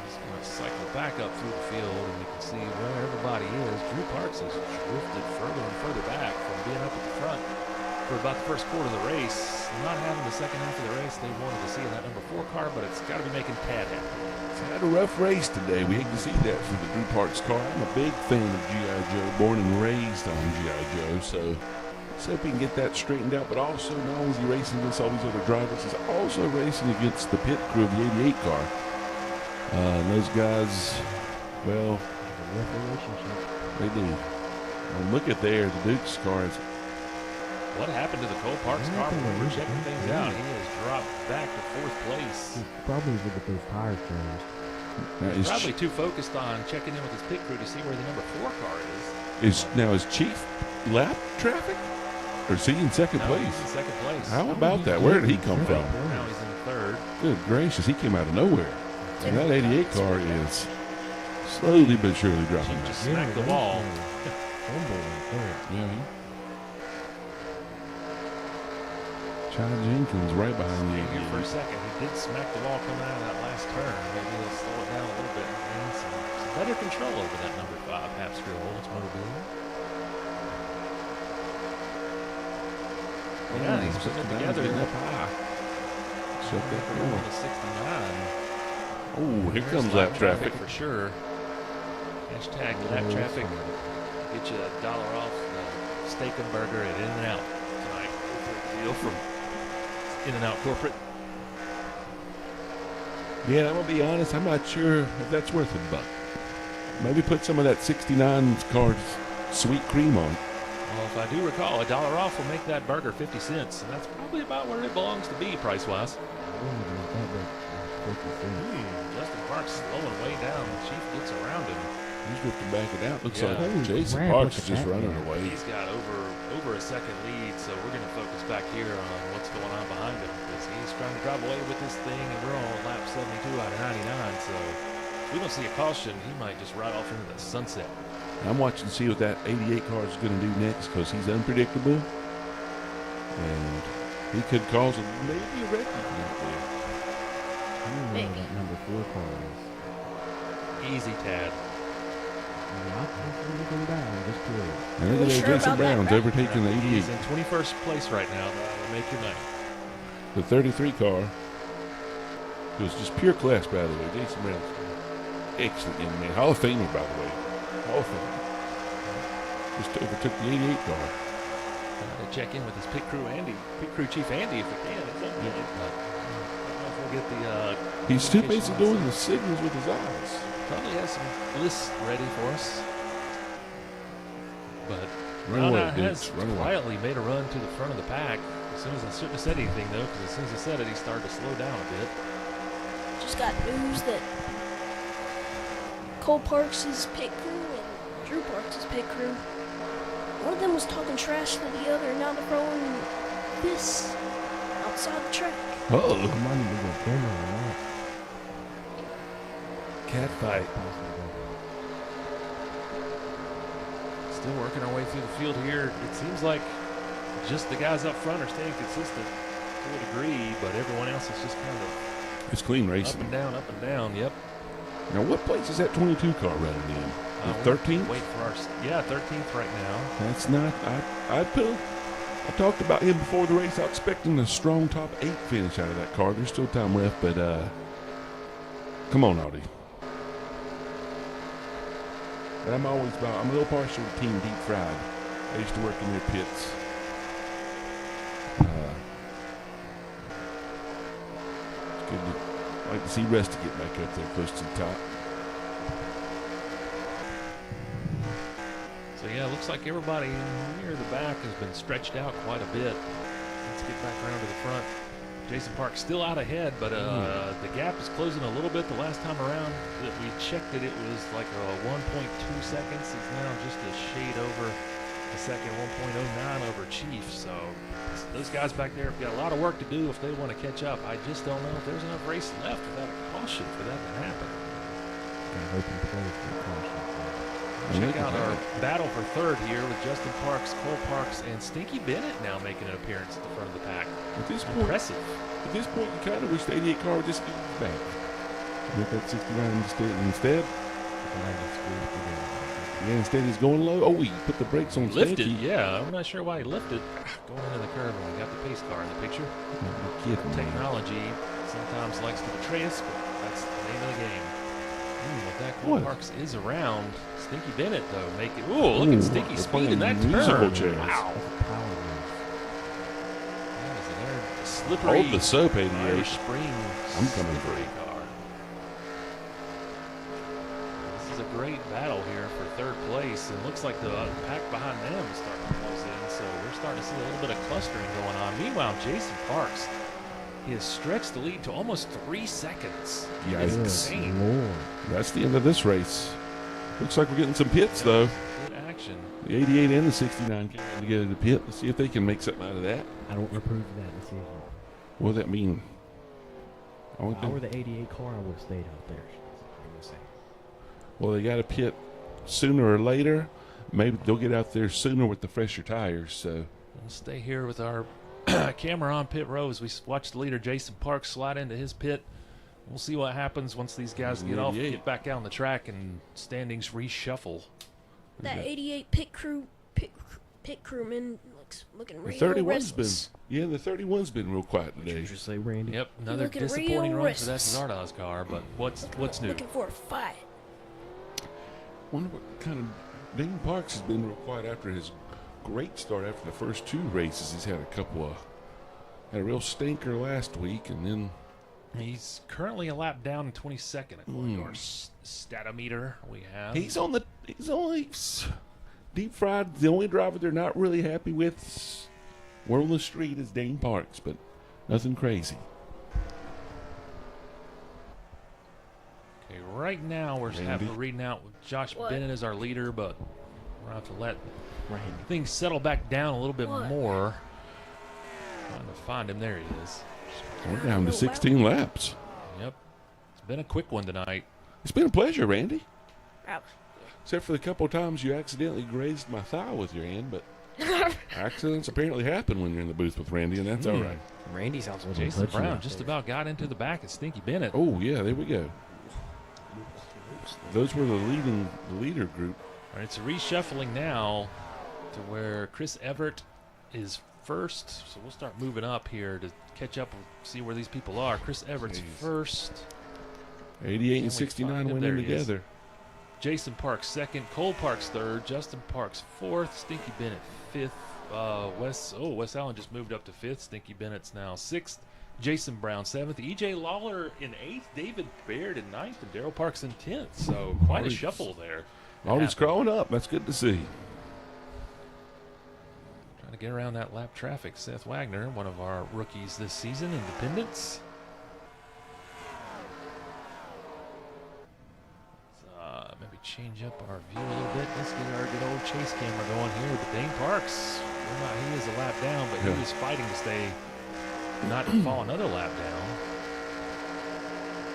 He's going to cycle back up through the field, and you can see where everybody is. Drew Parks has drifted further and further back from being up at the front for about the first quarter of the race. Not having the second half of the race they wanted to see in that number 4 car, but it's got to be making Tad happy. It's had a rough race today. We hate to see that for the Drew Parks car. I'm a big fan of G.I. Joe, born and raised on G.I. Joe, so see if we can get that straightened out. But also, not only is he racing against all these other drivers, he's also racing against the pit crew of the 88 car. And those guys, well, they do. And look at there, the Duke's car is. What happened to the Cole Parks car when we were checking things out? He has dropped back to 4th place. Probably with those tire changed. He's probably too focused on checking in with his pit crew to see where the number 4 car is. Is Chief lap traffic? Or is he in second place? He's in second place. How about that? Where did he come from? Now he's in 3rd. Good gracious, he came out of nowhere. And that 88 car is slowly but surely dropping Chief back. just smacked the wall. Yeah. Chad Jenkins right behind the Here for a second. He did smack the wall coming out of that last turn. Maybe he'll slow it down a little bit and gain some better control over that number 5 half-screw Oldsmobile. Yeah, he's putting it together. Up high. Shut that door. 69. Oh, here comes lap lap traffic. for sure. Hashtag lap traffic. Get you $1 off the steak and burger at In-N-Out tonight. Deal from In-N-Out corporate. Yeah, I'm going to be honest. I'm not sure if that's worth a buck. Maybe put some of that 69 card's sweet cream on. Well, if I do recall, $1 off will make that burger 50 cents, and that's probably about where it belongs to be price-wise. Justin Parks slowing way down. Chief gets around him. He's drifting back it out. Looks Yeah. like Jason Parks is just running away. He's got over a second lead, so we're going to focus back here on what's going on behind him, because he's trying to drive away with this thing, and we're on lap 72 out of 99, so if we don't see a caution, he might just ride off into the sunset. I'm watching to see what that 88 car is going to do next, because he's unpredictable, and he could cause maybe a wreck out there. I don't know what that number 4 car is. Easy, Tad. And look at there, Jason Brown's overtaking the 88. He's in 21st place right now. That'll make your night. The 33 car was just pure class, by the way. Jason Brown's excellent young man. Hall of Famer, by the way. Hall of Famer. Just overtook the 88 car. To check in with his pit crew chief Andy, if we can. We'll get the. He's still basically doing the signals with his eyes. Probably has some lists ready for us. But Run away, Rana has Dukes. Run away. quietly made a run to the front of the pack. As soon as I shouldn't have said anything, though, because as soon as I said it, he started to slow down a bit. Just got news that Cole Parks' pit crew and Drew Parks' pit crew, one of them was talking trash to the other, and now they're throwing this outside the track. Uh-oh. Cat fight. Still working our way through the field here. It seems like just the guys up front are staying consistent to a degree, but everyone else is just kind of It's clean up racing. and down, up and down. Yep. Now, what place is that 22 car running in? The 13th? Wait for our 13th right now. That's not. I talked about him before the race. I'm expecting a strong top 8 finish out of that car. There's still time left, but come on, Audi. But I'm a little partial to Team Deep Fried. I used to work in their pits. It's good to like to see Rusty get back up there close to the top. So yeah, it looks like everybody near the back has been stretched out quite a bit. Let's get back around to the front. Jason Parks still out ahead, but the gap is closing a little bit. The last time around that we checked it, it was like 1.2 seconds. It's now just a shade over a second, 1.09 over Chief. So those guys back there have got a lot of work to do if they want to catch up. I just don't know if there's enough race left without a caution for that to happen. Check out our battle for third here with Justin Parks, Cole Parks, and Stinky Bennett now making an appearance at the front of the pack. At this point, Impressive. At this point, you kind of wish the 88 car would just get back. Get that 69 instead. Yeah, instead he's going low. Oh, he put the brakes on. Lifted, Stinky. yeah. I'm not sure why he lifted. Going into the curve when we got the pace car in the picture. Technology sometimes likes to betray us, but that's the name of the game. But that Cole Parks is around. Stinky Bennett, though, making. Ooh, look at Stinky speed in that turn. Wow. That is an air slippery. Hold the soap 88. Irish Spring. I'm coming for slippery you. car. This is a great battle here for third place. It looks like the pack behind them is starting to close in, so we're starting to see a little bit of clustering going on. Meanwhile, Jason Parks, he has stretched the lead to almost 3 seconds. Yeah, It's insane. Lord. That's the end of this race. Looks like we're getting some pits, though. Good action. The 88 and the 69 came together to pit. Let's see if they can make something out of that. I don't approve of that decision. What does that mean? If I were the 88 car, I would have stayed out there. I'm gonna say. Well, they got to pit sooner or later. Maybe they'll get out there sooner with the fresher tires. So We'll stay here with our camera on pit row as we watch the leader, Jason Parks, slide into his pit. We'll see what happens once these guys get off, 88. get back out on the track, and standings reshuffle. That 88 pit crewman looks looking the real 31's restless. been, the 31's been real quiet today. Just say Randy. Yep, another looking real disappointing run for that restless. Zardoz car, but what's new? Looking for a fight. Wonder what kind of Dane Parks has been real quiet after his great start after the first 2 races. He's had had a real stinker last week, and then He's currently a lap down in 22nd according to our statometer we have. he's only deep fried. The only driver they're not really happy with. We're on the street is Dane Parks, but nothing crazy. Okay, right now we're reading out with Josh What? Bennett as our leader, but we're going to have to let Randy. things settle back down a little bit What? more. Trying to find him. There he is. We're down to 16 laps. Yep. It's been a quick one tonight. It's been a pleasure, Randy. Ouch. Except for the couple of times you accidentally grazed my thigh with your hand, but accidents apparently happen when you're in the booth with Randy, and that's all right. Randy sounds a little Jason touchy Brown out just there. about got into the back of Stinky Bennett. Oh, yeah, there we go. Those were the leader group. All right, it's reshuffling now to where Chris Everett is first. So we'll start moving up here to catch up and see where these people are. Chris Everett's first. 88 and we 69 find him? went There in he is. together. Jason Parks second, Cole Parks third, Justin Parks fourth, Stinky Bennett fifth. Wes Allen just moved up to fifth. Stinky Bennett's now sixth. Jason Brown seventh. EJ Lawler in eighth. David Baird in ninth, and Darrell Parks in 10th. So quite a Always- shuffle there. Always crawling up. That's good to see. Trying to get around that lap traffic. Seth Wagner, one of our rookies this season, Independence. Let's maybe change up our view a little bit. Let's get our good old chase camera going here with Dane Parks. He is a lap down, but Yeah. he is fighting to stay, not fall another lap down.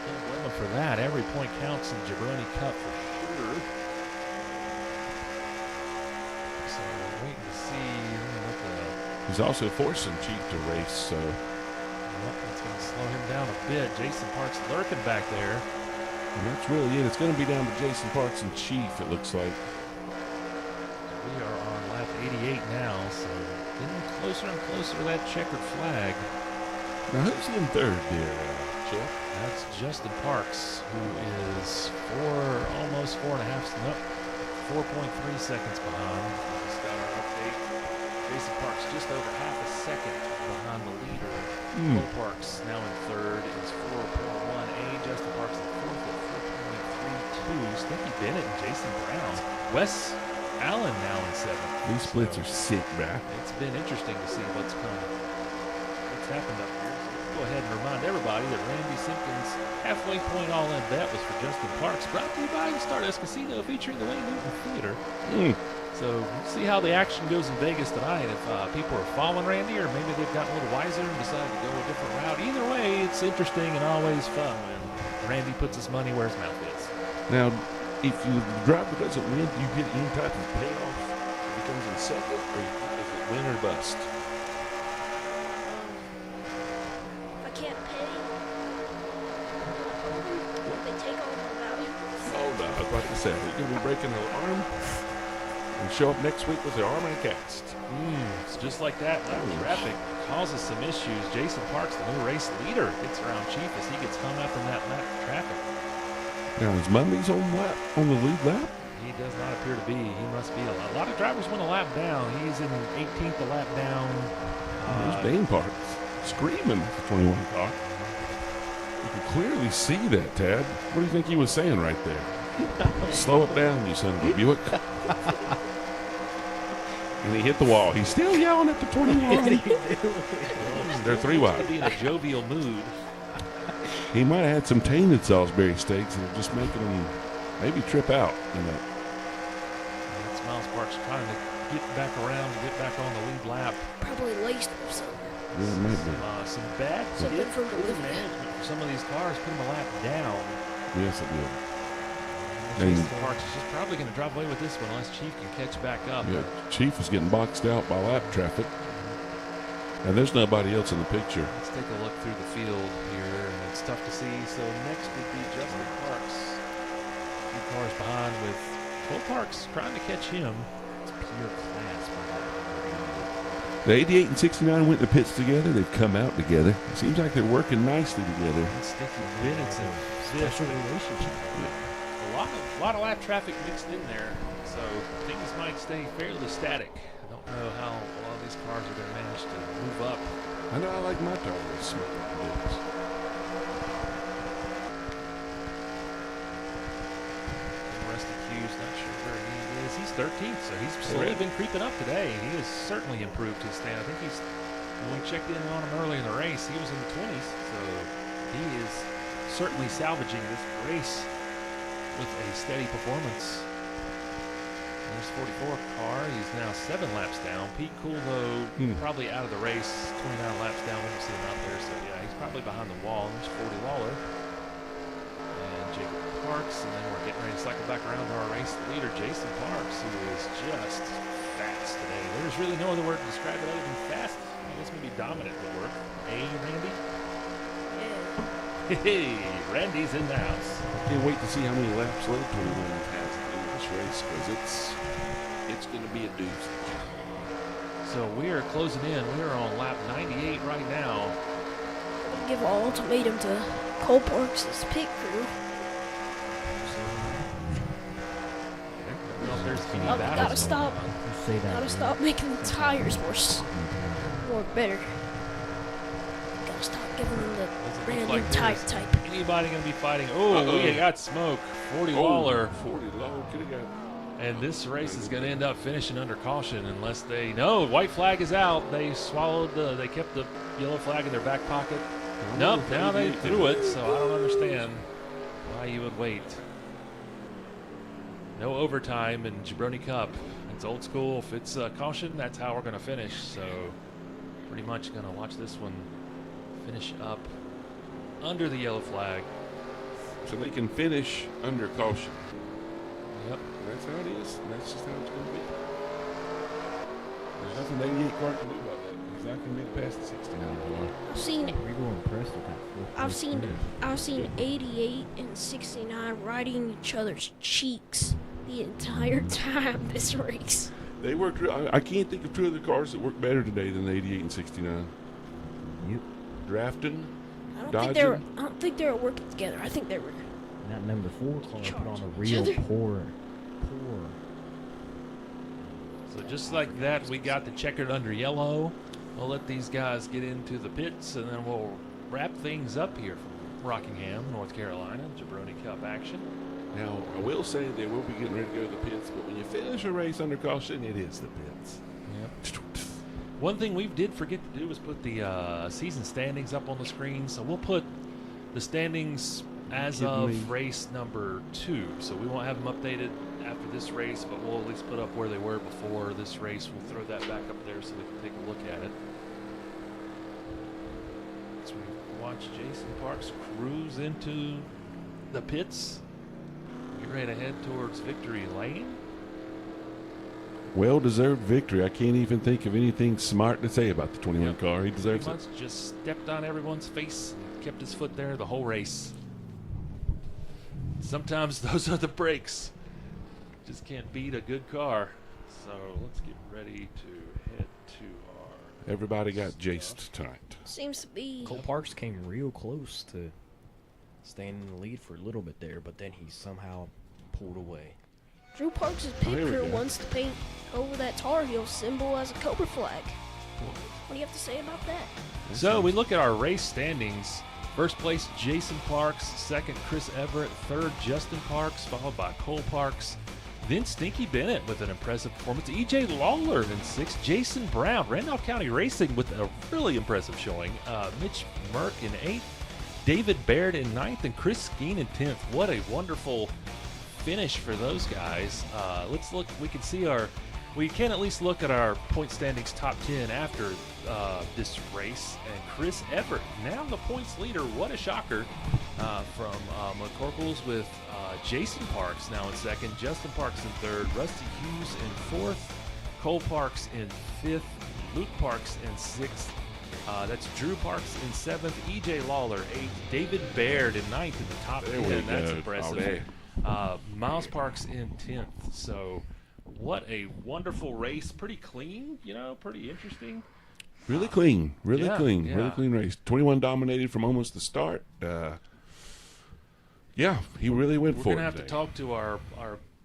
Can't blame him for that. Every point counts in the Jabroni Cup for sure. So we're waiting to see what the. He's also forcing Chief to race, so Well, that's going to slow him down a bit. Jason Parks lurking back there. and that's really it. It's going to be down to Jason Parks and Chief, it looks like. We are on lap 88 now, so getting closer and closer to that checkered flag. Now, who's in third there, Chip? That's Justin Parks, who is almost 4.3 seconds behind. We just got our update. Jason Parks just over half a second behind the leader. Cole Parks now in third is 4.18. Justin Parks in fourth at 4.32. Stinky Bennett and Jason Brown. Wes Allen now in seventh. These splits are sick, bruh. It's been interesting to see what's happened up here. So let's go ahead and remind everybody that Randy Simpkins' halfway point all-in bet was for Justin Parks, brought to you by Stardust Casino, featuring the Wayne Newton Theater. So we'll see how the action goes in Vegas tonight. If people are following Randy, or maybe they've gotten a little wiser and decided to go a different route. Either way, it's interesting and always fun when Randy puts his money where his mouth is. Now, if the driver doesn't win, do you get any type of payoff if he comes in second, or is it win or bust? If I can't pay, they take all the value. Oh no, like I said, you're gonna be breaking an arm and show up next week with the arm and a cast. It's just like that. Lap traffic causes some issues. Jason Parks, the new race leader, gets around Chief as he gets hung up in that lap traffic. Now is Mundy's on the lead lap? He does not appear to be. He must be. A lot of drivers went a lap down. He's in 18th a lap down. There's Bain Parks screaming for 21 car. You can clearly see that, Tad. What do you think he was saying right there? Slow it down, you son of a Buick. And he hit the wall. He's still yelling at the 21. They're 3 wide. Be in a jovial mood. He might have had some tainted Salisbury steaks and just making him maybe trip out. That's Miles Parks trying to get back around and get back on the lead lap. Probably laced or something. Yeah, it might be. Some bad Something from the lift. management for some of these cars, put them a lap down. Yes, it did. Jason Parks is just probably going to drive away with this one unless Chief can catch back up. Yeah, Chief is getting boxed out by lap traffic. And there's nobody else in the picture. Let's take a look through the field here, and it's tough to see. So next would be Justin Parks. 2 cars behind with Cole Parks trying to catch him. It's pure class by that. The 88 and 69 went to pits together. They've come out together. It seems like they're working nicely together. Sticky Bennett's and Special relationship. a lot of lap traffic mixed in there, so things might stay fairly static. I don't know how a lot of these cars are going to manage to move up. I know I like my tires. Rusty Q's not sure where he is. He's 13th, so he's slowly been creeping up today. He has certainly improved his stand. I think when we checked in on him early in the race, he was in the 20s, so he is certainly salvaging this race with a steady performance. There's 44 car. He's now 7 laps down. Pete Cool, though, probably out of the race. 29 laps down. We don't see him out there. So, yeah, he's probably behind the wall. There's 40 Waller. And Jacob Parks. And then we're getting ready to cycle back around to our race leader, Jason Parks, who is just fast today. There's really no other word to describe it other than fast. I guess maybe dominant would work. Hey, Randy? Hey, Randy's in the house. Can't wait to see how many laps left 21 has in this race, because it's going to be a doozy. So we are closing in. We are on lap 98 right now. We'll give an ultimatum to Cole Parks' pit crew. I don't know if there's any Oh, battles gotta going stop. on. You say that. Gotta stop making the tires more better. Gotta stop giving them the Doesn't brand look new like tire there's type. anybody going to be fighting. Oh, we got smoke. 40 Waller. 40 low. Could have got. And this race is going to end up finishing under caution unless they. No, white flag is out. They they kept the yellow flag in their back pocket. Nope, now they threw it, so I don't understand why you would wait. No overtime in Jabroni Cup. It's old school. If it's caution, that's how we're going to finish. So pretty much going to watch this one finish up under the yellow flag. So they can finish under caution. Yep. That's how it is. That's just how it's going to be. There's nothing the 88 car can do about that. He's not going to make it past the 69 car. I've seen 88 and 69 riding each other's cheeks the entire time this race. They worked. I can't think of 2 other cars that work better today than the 88 and 69. Yep. Drafting, I dodging. don't think they were working together. I think they were. That number 4 car put on a Charge real each other. poor. So just like that, we got the checkered under yellow. We'll let these guys get into the pits, and then we'll wrap things up here from Rockingham, North Carolina, Jabroni Cup action. Now, I will say they will be getting ready to go to the pits, but when you finish a race under caution, it is the pits. Yep. One thing we did forget to do was put the season standings up on the screen. So we'll put the standings as of race number 2. So we won't have them updated after this race, but we'll at least put up where they were before this race. We'll throw that back up there so we can take a look at it. So we watch Jason Parks cruise into the pits. get ready to head towards Victory Lane. Well-deserved victory. I can't even think of anything smart to say about the 21 car. He deserves Pretty it. much just stepped on everyone's face and kept his foot there the whole race. Sometimes those are the breaks. Just can't beat a good car. So let's get ready to head to our... Everybody got jaced tonight. Seems to be. Cole Parks came real close to staying in the lead for a little bit there, but then he somehow pulled away. Drew Parks' pit There we crew go. wants to paint over that Tar Heel symbol as a Cobra flag. What do you have to say about that? So we look at our race standings. First place, Jason Parks. Second, Chris Everett. Third, Justin Parks, followed by Cole Parks. Then Stinky Bennett with an impressive performance. E.J. Lawler in sixth. Jason Brown, Randolph County Racing with a really impressive showing. Mitch Merck in eighth. David Baird in ninth. And Chris Skeen in 10th. What a wonderful finish for those guys. Let's look. We can at least look at our point standings top 10 after this race. And Chris Everett, now the points leader. What a shocker from McCorkles with Jason Parks now in second, Justin Parks in third, Rusty Hughes in fourth, Cole Parks in fifth, Luke Parks in sixth. That's Drew Parks in seventh, E.J. Lawler eighth, David Baird in ninth in the top 10. That's impressive. Miles Parks in 10th. So what a wonderful race. Pretty clean, pretty interesting. Really clean. Really Yeah, clean. yeah. Really clean race. 21 dominated from almost the start. Yeah, he really went We're for going it to have to today. talk to our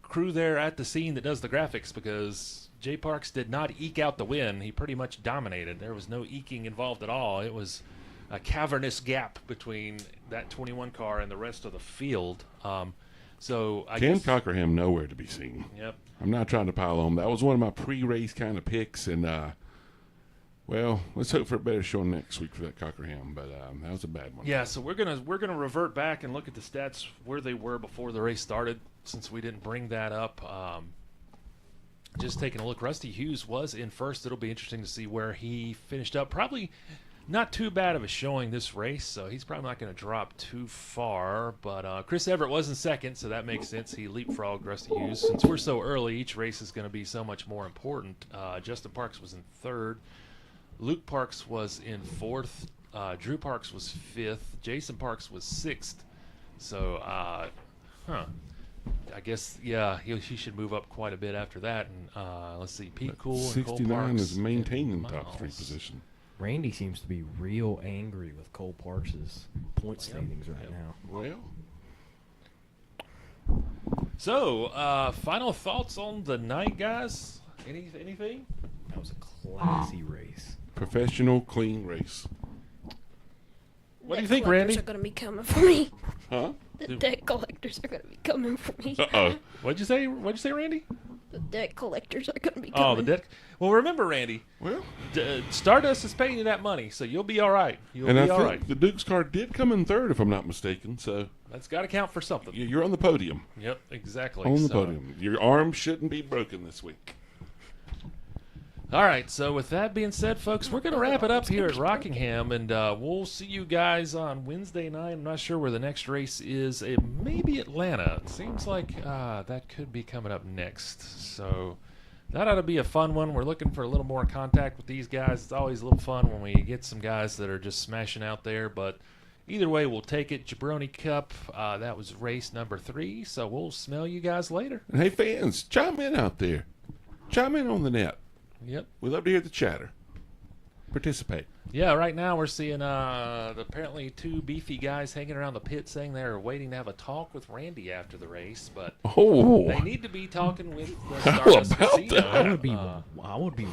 crew there at the scene that does the graphics because Jay Parks did not eke out the win. He pretty much dominated. There was no eking involved at all. It was a cavernous gap between that 21 car and the rest of the field. So I Ken guess, Cockerham nowhere to be seen. Yep. I'm not trying to pile on. That was one of my pre-race kind of picks, and well, let's hope for a better showing next week for that Cockerham. But that was a bad one. Yeah, so we're gonna revert back and look at the stats where they were before the race started, since we didn't bring that up. Just taking a look, Rusty Hughes was in first. It'll be interesting to see where he finished up. Probably not too bad of a showing this race, so he's probably not going to drop too far. But Chris Everett was in second, so that makes sense. He leapfrogged Rusty Hughes. Since we're so early, each race is going to be so much more important. Justin Parks was in third. Luke Parks was in fourth. Drew Parks was fifth. Jason Parks was sixth. So, I guess, yeah, he should move up quite a bit after that. And let's see, Pete Cool and Cole 69 Parks is maintaining and top 3 Miles. position. Randy seems to be real angry with Cole Parks' point standings right now. Well, So, final thoughts on the night, guys? Anything? That was a classy race. professional, clean race. What do you Debt think, collectors Randy? are going to be coming for me. Huh? The debt collectors are going to be coming for me. Uh-oh. What'd you say, Randy? The debt collectors are going to be Oh, coming. the debt. Well, remember, Randy, Well, Stardust is paying you that money, so you'll be all right. You'll and be I all think right. the Duke's car did come in third, if I'm not mistaken. So That's got to count for something. you're on the podium. Yep, exactly. On the So- podium. Your arm shouldn't be broken this week. All right, so with that being said, folks, we're going to wrap it up here at Rockingham, and we'll see you guys on Wednesday night. I'm not sure where the next race is. It may be Atlanta. It seems like that could be coming up next. So that ought to be a fun one. We're looking for a little more contact with these guys. It's always a little fun when we get some guys that are just smashing out there, but either way, we'll take it. Jabroni Cup, that was race number 3, so we'll smell you guys later. And hey, fans, chime in out there. Chime in on the net. Yep. We love to hear the chatter. Participate. Yeah, right now we're seeing apparently 2 beefy guys hanging around the pit saying they're waiting to have a talk with Randy after the race, but Oh, they need to be talking with the How Stardust about Casino. that? I would be.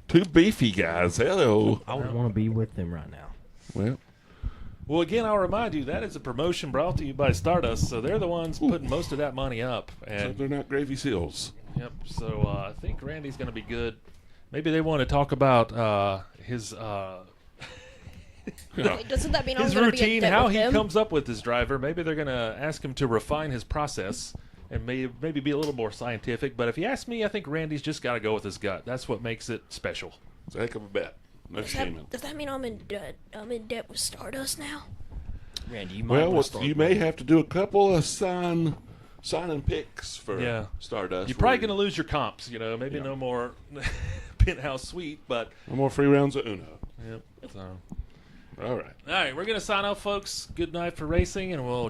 2 beefy guys. Hello. I would want to be with them right now. Well, Well, again, I'll remind you, that is a promotion brought to you by Stardust, so they're the ones putting most of that money up. so And they're not Gravy Seals. yep, so I think Randy's going to be good. Maybe they want to talk about his Wait, doesn't that mean I'm his going to be in routine, debt how with he him? comes up with his driver. Maybe they're going to ask him to refine his process and maybe be a little more scientific. But if you ask me, I think Randy's just got to go with his gut. That's what makes it special. It's a heck of a bet. No shame in it. Does that mean I'm in debt? I'm in debt with Stardust now? Randy, you might Well, want to start. you may have to do a couple of sign signing picks for Stardust. You're probably going to lose your comps, maybe no more penthouse suite, but no more free rounds of Uno. Yep. So. All right. All right, we're going to sign off, folks. Good night for racing, and we'll